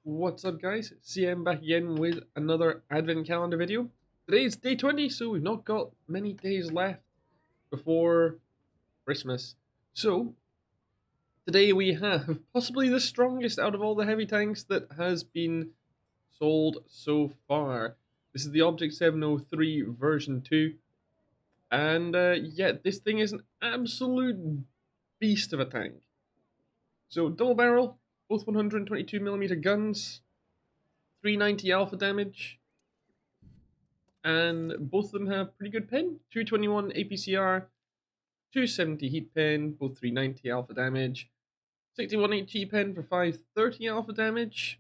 What's up, guys? CM back again with another advent calendar video. Today is day 20, so we've not got many days left before Christmas. So, today we have possibly the strongest out of all the heavy tanks that has been sold so far. This is the Object 703 version 2. And yeah, this thing is an absolute beast of a tank. So, double barrel, both 122mm guns, 390 alpha damage, and both of them have pretty good pen. 221 APCR, 270 heat pen, both 390 alpha damage, 61 HE pen for 530 alpha damage.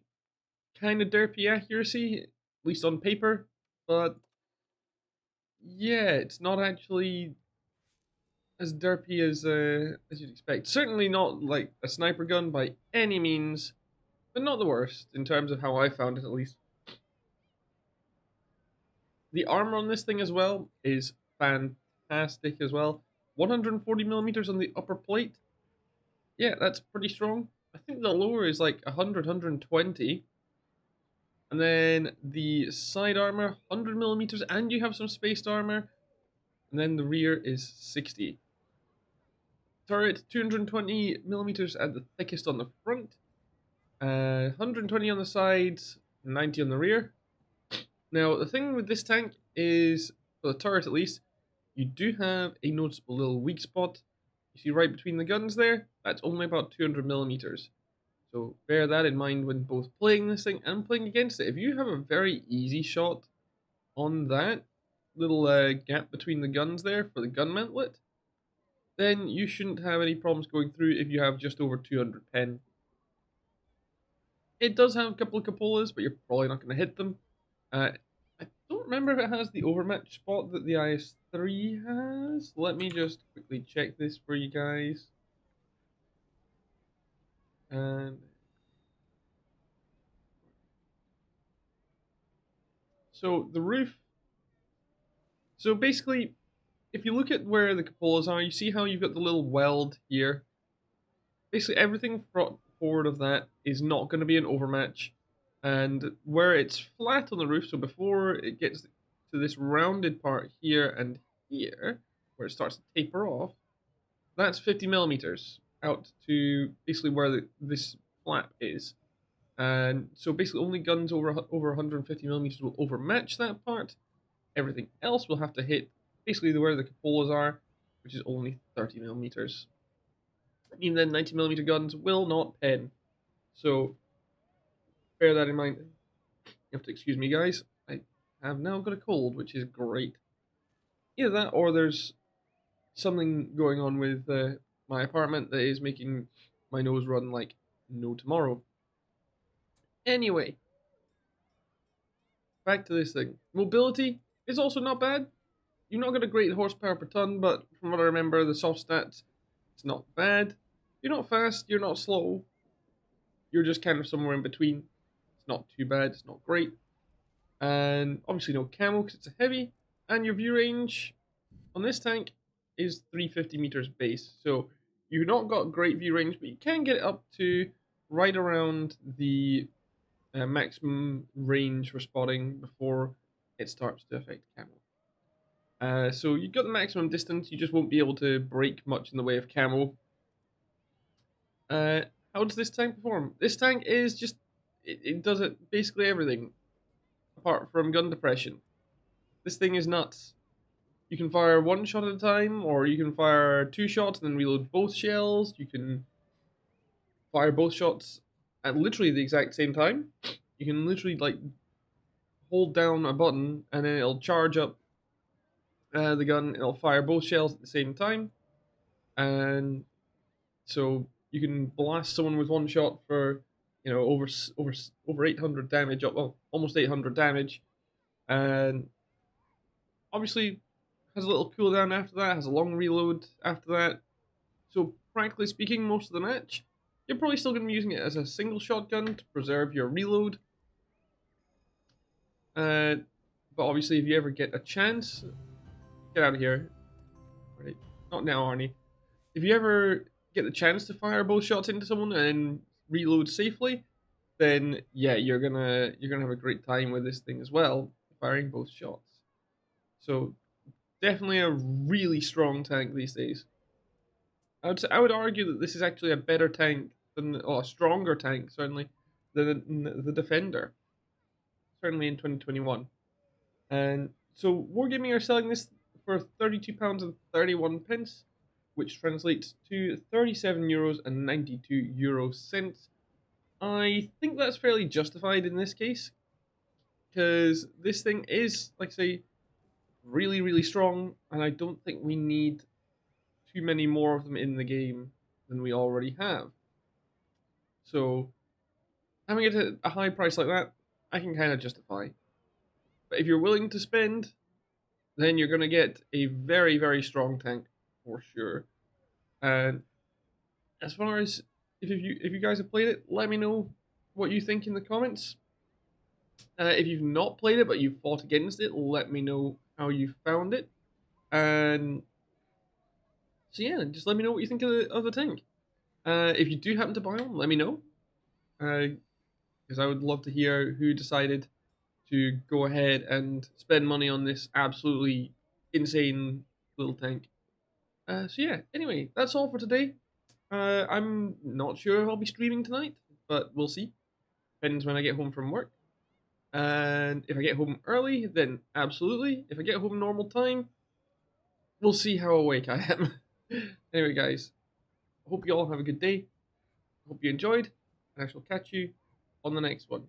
Kind of derpy accuracy, at least on paper, but yeah, it's not actually as derpy as you'd expect. Certainly not like a sniper gun by any means, but not the worst in terms of how I found it at least. The armor on this thing as well is fantastic as well. 140mm on the upper plate. Yeah, that's pretty strong. I think the lower is like 100, 120. And then the side armor, 100mm, and you have some spaced armor. And then the rear is 60. Turret, 220mm at the thickest on the front. 120 on the sides, 90 on the rear. Now, the thing with this tank is, for the turret at least, you do have a noticeable little weak spot. You see right between the guns there? That's only about 200mm. So bear that in mind when both playing this thing and playing against it. If you have a very easy shot on that little gap between the guns there for the gun mantlet, then you shouldn't have any problems going through if you have just over 200 pen. It does have a couple of cupolas, but you're probably not going to hit them. Uh, I don't remember if it has the overmatch spot that the IS-3 has. Let me just quickly check this for you guys. And so the roof. So basically, if you look at where the cupolas are, you see how you've got the little weld here. Basically, everything forward of that is not going to be an overmatch. And where it's flat on the roof, so before it gets to this rounded part here and here, where it starts to taper off, that's 50mm out to basically where this flap is. And so basically only guns over 150mm will overmatch that part. Everything else will have to hit basically where the cupolas are, which is only 30mm. Even then, 90mm guns will not pen. So bear that in mind. You have to excuse me, guys. I have now got a cold, which is great. Either that or there's something going on with my apartment that is making my nose run like no tomorrow. Anyway, back to this thing. Mobility is also not bad. You've not got a great horsepower per ton, but from what I remember, the soft stats, it's not bad. You're not fast, you're not slow. You're just kind of somewhere in between. It's not too bad, it's not great. And obviously no camo because it's a heavy. And your view range on this tank is 350 meters base. So you've not got great view range, but you can get it up to right around the maximum range for spotting before it starts to affect camo. So you've got the maximum distance, you just won't be able to break much in the way of camo. Uh, how does this tank perform? This tank is just, it does it basically everything, apart from gun depression. This thing is nuts. You can fire one shot at a time, or you can fire two shots and then reload both shells. You can fire both shots at literally the exact same time. You can literally like hold down a button and then it'll charge up the gun. It'll fire both shells at the same time, and so you can blast someone with one shot for over 800 damage, well almost 800 damage, and obviously has a little cooldown after that. Has a long reload after that. So practically speaking, most of the match, you're probably still going to be using it as a single shotgun to preserve your reload. Uh, but obviously, if you ever get a chance, get out of here. Right? Not now, Arnie. If you ever get the chance to fire both shots into someone and reload safely, then yeah, you're gonna have a great time with this thing as well, firing both shots. So definitely a really strong tank these days. I would argue that this is actually a better tank than, or a stronger tank certainly, than the Defender, certainly in 2021. And so Wargaming are selling this for £32 and 31 pence, which translates to €37 and 92 cents. I think that's fairly justified in this case, because this thing is, like I say, really, really strong, and I don't think we need too many more of them in the game than we already have. So having it at a high price like that, I can kind of justify. But if you're willing to spend, then you're going to get a very, very strong tank for sure. And as far as if you guys have played it, let me know what you think in the comments. If you've not played it but you fought against it, let me know how you found it. And so yeah, just let me know what you think of the tank. If you do happen to buy one, let me know, because I would love to hear who decided to go ahead and spend money on this absolutely insane little tank. So yeah, anyway, that's all for today. I'm not sure if I'll be streaming tonight, but we'll see. Depends when I get home from work. And if I get home early, then absolutely. If I get home normal time, we'll see how awake I am. Anyway, guys, I hope you all have a good day. Hope you enjoyed, and I shall catch you on the next one.